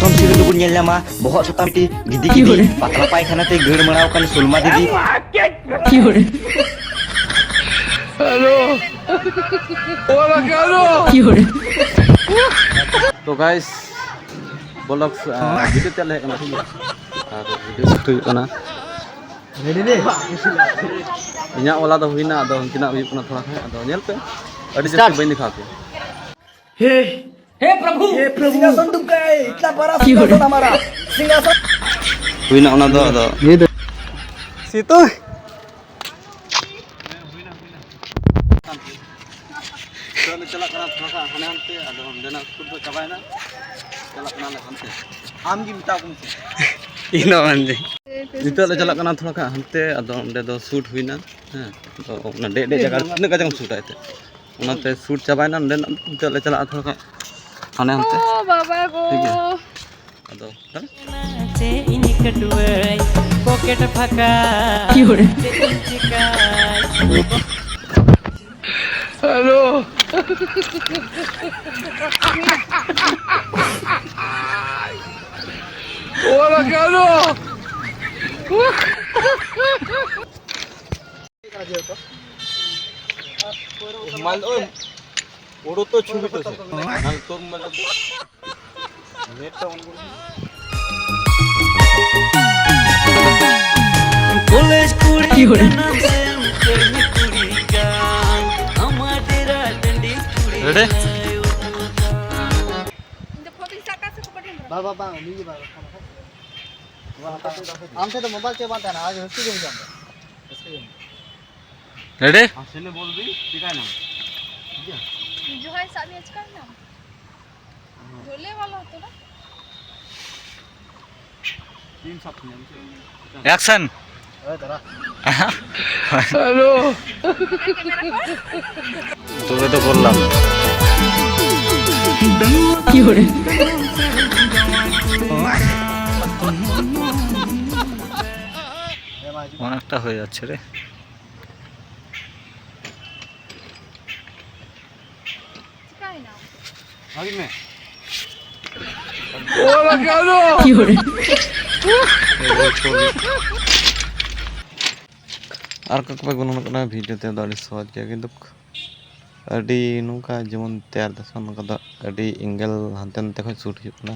प्रथम सीरी दो nyel nama bohok sutam ti gidi gidi patla paikana te gerd maraw kan sulma didi तो guys blog video चले कना ठीक है और वीडियो शूट हुई कना रेडी दे इना वाला तो हुईना अदो किना हुई कना थोड़ा है अदो नेल पे अड़ी जस्ट बइन दिखा के हे प्रभु सिंहासन तुम का है इतना बड़ा सिंहासन हमारा सिंहासन हुईना ओना दो अदो ये दे सीतो चलो चला कना थोड़ा सा हने हनते अदो देना स्कूल पे चबायना चला कना ले हनते आम की मिटा कुमसे इनो अंजे नितो ले चला कना थोड़ा का हनते अदो ओंडे दो शूट हुईना हैं तो ओना डे डे जगह तिना का जंग शूट आते ओनाते शूट चबायना ओंडे नितो ले चला थोड़ा का हने हनते ओ बाबा गो ठीक है अदो से इनी कटुवई पॉकेट फका चिकाई हेलो ओला कालो माल ओ ओडो तो छुबी तो से नाल तो मतलब नेट तो कॉलेज कुड़ी नाम से गर्मी कुड़ी का हमारा डंडी कुड़ी रेडी बाबा बा नीचे बाबा हमसे तो मोबाइल से बात है ना आज हंसी गेम जाऊंगा रेडी हंसने बोल भी ठीक है ना जो है सामी आज का नाम झोले वाला होता ना तीन साथ में एक्शन हेलो তোকে তো বললাম অনেকটা হয়ে যাচ্ছে রে चिकाई ना आगे में ओला कालो আর কাকবা গুণ করা ভিডিওতে দাঁড়ি সহজ গিয়া কিন্তু আডি নুকা যেমন তেয়ার দশন নকা দ আডি এঙ্গেল হানতে হানতে খয় শুট হিপ না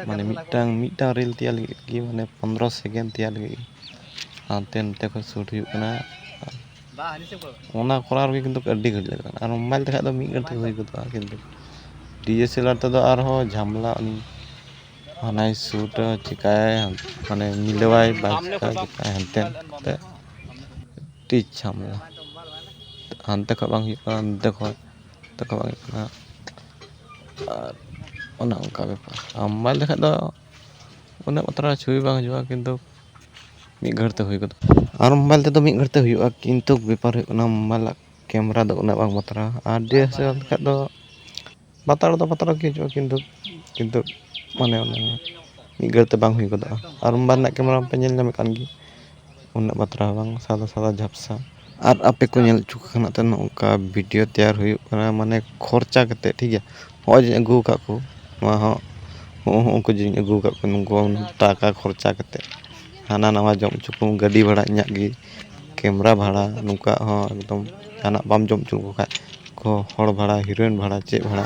মানে মিটাং রিল তিয়া লাগি মানে 15 সেকেন্ড তিয়া লাগি হানতে হানতে খয় শুট হিপ না ওনা করার কি কিন্তু আডি ঘড়ি লাগে আর মোবাইল দেখা তো মিট ঘন্টা হই গদা কিন্তু ডিএসএলআর তে তো আর হ ঝামলা উনি হানাই শুট চিকায় মানে মিলওয়াই বাইক का चिकाय हानते हानते टीच ঝামলা हानते का बांग हुई हानते खय तक बांग हुई और ओना उनका बेपार मोबाइल देखा दो उन्हें मात्रा छवि बांग हुआ किंतु मिट घड़ते हुई गदो और मोबाइल ते तो मिट घड़ते हुआ किंतु बेपार हुई मोबाइल कैमरा दो उन्हें बांग मात्रा और डीएसएलआर देखा दो बाताड़ के जो किंतु माने मिट घड़ते बांग हुई गदो और मोबाइल ना कैमरा पे नेल नामे कान गी उन्हें बातरा बांग सादा सादा झपसा और आपे को नेल चुका ते नोका वीडियो तैयार हुई माने खर्चा कते ठीक है हो जे अगु का को उनको जिन अगु का को नुको टाका खर्चा कते हाना नवा जम चुकू गाड़ी भाड़ा इᱧᱟᱜ गी कैमरा भाड़ा नुका हो एकदम जाना बाम जम चुकू का को हड़ भाड़ा हीरोइन भाड़ा चे भाड़ा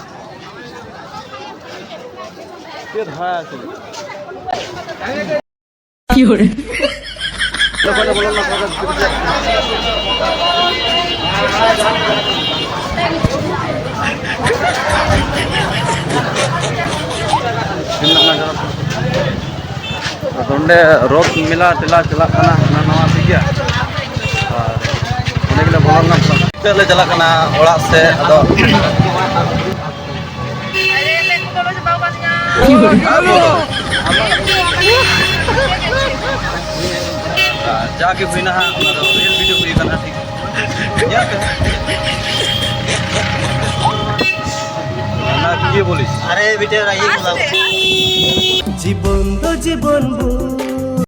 के भाड़ा बोलो बोलो ना donde road mila tela chala kana hana nawa ठीक है और ओने गेले बोलन ना चले चला kana ओड़ा से अदो अरे ले को बोलो से बाबा दिया जाके बिना रियल वीडियो हुई करना ठीक है ना ये बोलिस अरे बेटे ये बोला জীবন তো জীবন